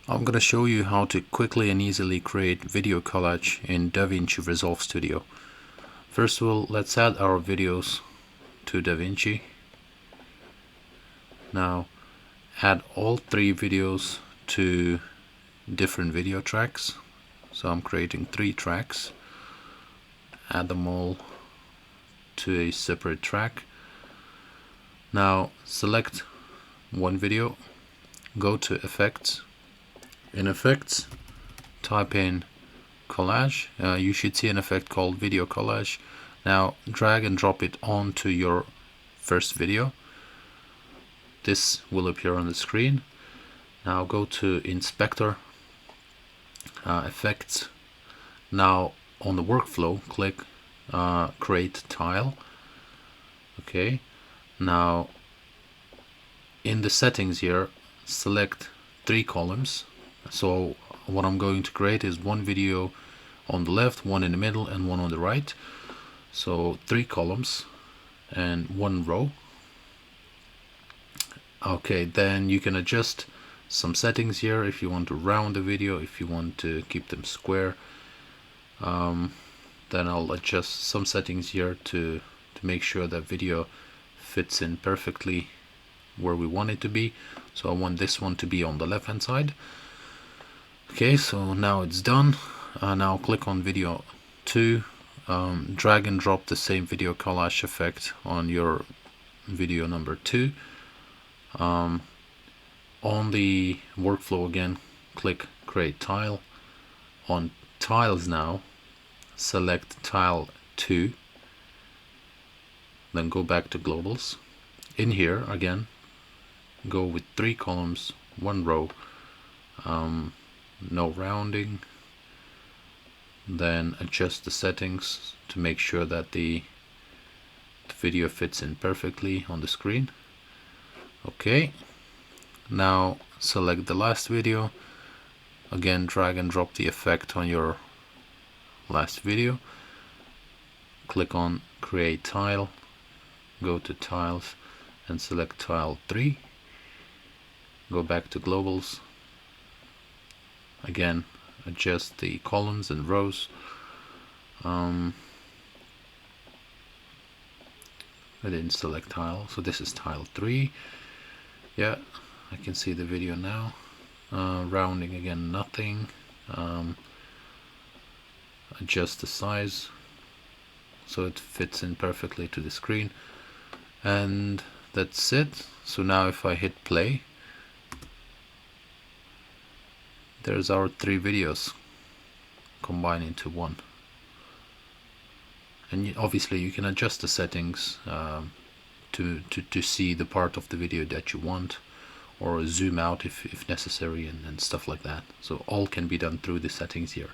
I'm going to show you how to quickly and easily create video collage in DaVinci Resolve Studio. First of all, let's add our videos to DaVinci. Now add all three videos to different video tracks. So I'm creating 3 tracks. Add them all to a separate track. Now select one video, go to Effects. In Effects, type in Collage. You should see an effect called Video Collage. Now drag and drop it onto your first video. This will appear on the screen. Now go to Inspector, Effects. Now on the workflow, click Create Tile. Okay. Now in the settings here, select 3 columns. So what I'm going to create is one video on the left, one in the middle, and one on the right. So 3 columns and 1 row. Okay, then you can adjust some settings here if you want to round the video, if you want to keep them square. Then I'll adjust some settings here to make sure that video fits in perfectly where we want it to be. So I want this one to be on the left hand side. Okay, so now it's done. Now click on video 2, drag and drop the same video collage effect on your video number 2. On the workflow again, click Create Tile. On Tiles now, select Tile 2, then go back to Globals. In here again, go with 3 columns, 1 row, no rounding. Then adjust the settings to make sure that the video fits in perfectly on the screen. Okay, now select the last video. Again, drag and drop the effect on your last video. Click on Create Tile, go to Tiles and select Tile 3. Go back to Globals. Again, adjust the columns and rows. I didn't select tile, so this is tile 3. Yeah, I can see the video now. Rounding again, nothing. Adjust the size so it fits in perfectly to the screen. And that's it. So now if I hit play, there's our 3 videos combined into one. And obviously you can adjust the settings to see the part of the video that you want, or zoom out if necessary, and stuff like that. So all can be done through the settings here.